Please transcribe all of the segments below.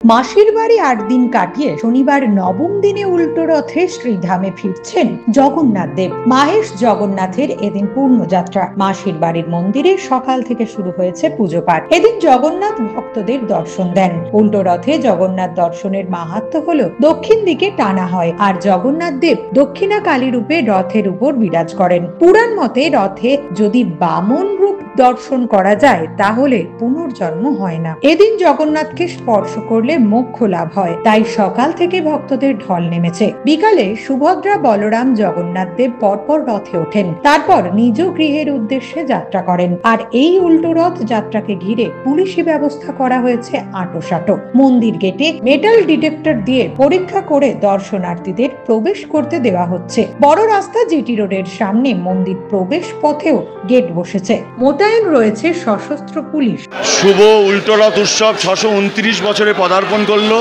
মাসির বাড়ি ৮ দিন কাটিয়ে শনিবার নবম দিনে উল্টো রথে শ্রীধামে ফিরছেন জগন্নাথ দেব। মাহেশ জগন্নাথের এদিন পূর্ণযাত্রা। মাসির বাড়ির মন্দিরে সকাল থেকে শুরু হয়েছে পুজো পাঠ। এদিন জগন্নাথ ভক্তদের দর্শন দেন। উল্টো রথে জগন্নাথ দর্শনের মাহাত্ম্য হলো দক্ষিণ দিকে টানা হয়, আর জগন্নাথ দেব দক্ষিণা কালী রূপে রথের উপর বিরাজ করেন। পুরাণ মতে রথে যদি বামন রূপ দর্শন করা যায় তাহলে পুনর্জন্ম হয় না। এদিন জগন্নাথকে স্পর্শ করলে মোক্ষ লাভ হয়, তাই সকাল থেকে ভক্তদের ঢল নেমেছে। বিকালে সুভদ্রা, বলরাম, জগন্নাথ দেব পরপর রথে ওঠেন, তারপর নিজ গৃহের উদ্দেশ্যে যাত্রা করেন। আর এই উল্টো রথ যাত্রাকে ঘিরে পুলিশি ব্যবস্থা করা হয়েছে আঁটোসাঁটো। মন্দির গেটে মেটাল ডিটেক্টর দিয়ে পরীক্ষা করে দর্শনার্থীদের প্রবেশ করতে দেওয়া হচ্ছে। বড় রাস্তা জিটি রোডের সামনে মন্দির প্রবেশ পথেও গেট বসেছে। মোতায়েন রয়েছে সশস্ত্র পুলিশ। শুভ উল্টো রথ উৎসব 629 বছরে পদার্পণ করলো।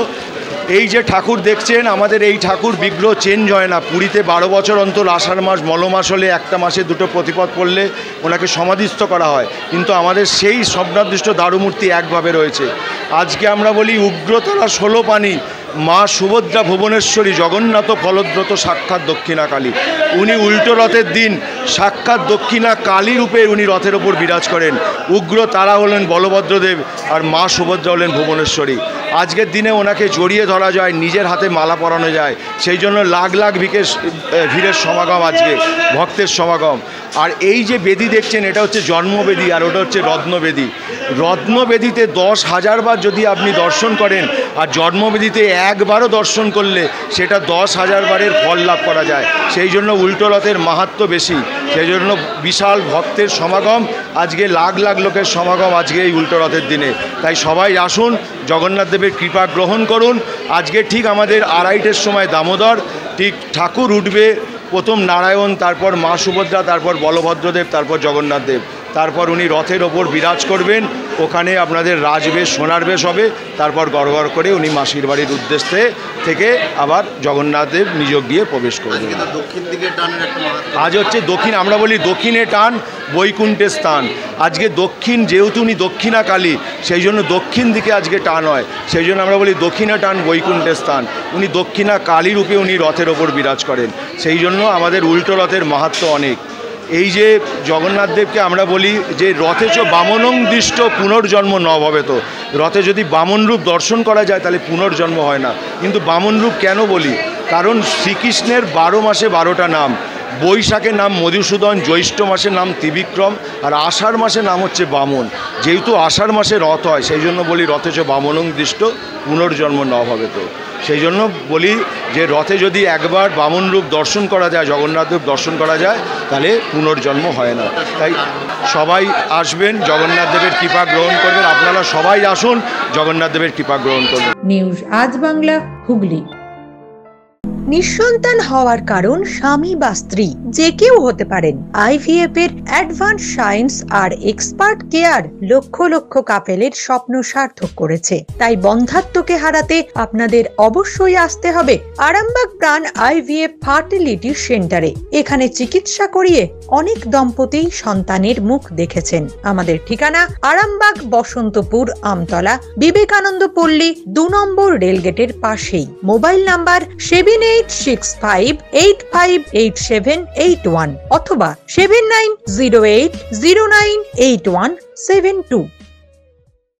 এই যে ঠাকুর দেখছেন, আমাদের এই ঠাকুর বিগ্রহ চেঞ্জ হয় না। পুরীতে 12 বছর অন্তর আষাঢ় মাস, মলমাস হলে একটা মাসে দুটো প্রতিপদ পড়লে ওনাকে সমাধিস্থ করা হয়, কিন্তু আমাদের সেই স্বপ্নাদৃষ্ট দারুমূর্তি একভাবে রয়েছে। আজকে আমরা বলি উগ্রতারা 16 পানি, মা সুভদ্রা ভুবনেশ্বরী, জগন্নাথ ফলদ্রত সাক্ষাৎ দক্ষিণা কালী। উনি উল্টো রথের দিন সাক্ষাৎ দক্ষিণা কালী রূপে উনি রথের ওপর বিরাজ করেন। উগ্র তারা হলেন বলভদ্রদেব, আর মা সুভদ্রা হলেন ভুবনেশ্বরী। আজকের দিনে ওনাকে জড়িয়ে ধরা যায়, নিজের হাতে মালা পরানো যায়, সেই জন্য লাখ লাখ ভিড়ের সমাগম, আজকে ভক্তের সমাগম। আর এই যে বেদি দেখছেন, এটা হচ্ছে জন্মবেদী, আর ওটা হচ্ছে রত্নবেদী। রত্নবেদীতে 10,000 বার যদি আপনি দর্শন করেন, আর জন্মবেদীতে একবারও দর্শন করলে সেটা 10,000 বারের ফল লাভ করা যায়। সেই জন্য উল্টো রথের মাহাত্ম্য বেশি, সেই জন্য বিশাল ভক্তের সমাগম, আজকে লাখ লাখ লোকের সমাগম আজকে এই উল্টো রথের দিনে। তাই সবাই আসুন, জগন্নাথ দেবের কৃপা গ্রহণ করুন। আজকে ঠিক আমাদের 2:30-এর সময় দামোদর, ঠিক ঠাকুর উঠবে, প্রথম নারায়ণ, তারপর মা সুভদ্রা, তারপর বলভদ্রদেব, তারপর জগন্নাথ দেব, তারপর উনি রথের ওপর বিরাজ করবেন। ওখানে আপনাদের রাজবেশ, সোনার বেশ হবে, তারপর গড়গড় করে উনি মাসির বাড়ির উদ্দেশ্যে থেকে আবার জগন্নাথ দেব নিজ গিয়ে প্রবেশ করবেন। আজ হচ্ছে দক্ষিণ, আমরা বলি দক্ষিণে টান, বৈকুণ্ঠের স্থান। আজকে দক্ষিণ, যেহেতু উনি দক্ষিণা কালী, সেই জন্য দক্ষিণ দিকে আজকে টান হয়, সেই জন্য আমরা বলি দক্ষিণা টান, বৈকুণ্ঠের স্থান। উনি দক্ষিণা কালী রূপে উনি রথের ওপর বিরাজ করেন, সেই জন্য আমাদের উল্টো রথের মাহাত্ম্য অনেক। এই যে জগন্নাথ দেবকে আমরা বলি যে রথে চ বামনং দৃষ্ট পুনর্জন্ম ন ভবেত। রথে যদি বামন রূপ দর্শন করা যায় তাহলে পুনর্জন্ম হয় না। কিন্তু বামন রূপ কেন বলি? কারণ শ্রীকৃষ্ণের 12 মাসে 12টা নাম। বৈশাখের নাম মধুসূদন, জ্যৈষ্ঠ মাসের নাম ত্রিবিক্রম, আর আষাঢ় মাসের নাম হচ্ছে বামন। যেহেতু আষাঢ় মাসে রথ হয়, সেই জন্য বলি রথে চ বামনং দৃষ্ট পুনর্জন্ম ন ভবেত। সেই জন্য বলি যে রথে যদি একবার বামন রূপ দর্শন করা যায়, জগন্নাথ দেব দর্শন করা যায়, তাহলে পুনর্জন্ম হয় না। তাই সবাই আসবেন, জগন্নাথ দেবের কৃপা গ্রহণ করবেন। আপনারা সবাই আসুন, জগন্নাথ দেবের কৃপা গ্রহণ করবেন। নিউজ আজ বাংলা, হুগলি। নিঃসন্তান হওয়ার কারণ স্বামী বা স্ত্রী যে কেউ হতে পারেন। IVF এর অ্যাডভান্স সায়েন্স আর এক্সপার্ট কেয়ার লক্ষ লক্ষ কাপেলের স্বপ্ন সার্থক করেছে। তাই বন্ধাত্বকে হারাতে আপনাদের অবশ্যই আসতে হবে আরামবাগ প্রাণ IVF ফার্টিলিটি সেন্টারে। এখানে চিকিৎসা করিয়ে অনেক দম্পতি সন্তানের মুখ দেখেছেন। আমাদের ঠিকানা আরামবাগ, বসন্তপুর, আমতলা, বিবেকানন্দ পল্লী, 2 নম্বর রেলগেটের পাশেই। মোবাইল নাম্বার 7865858781 অথবা 7908098172।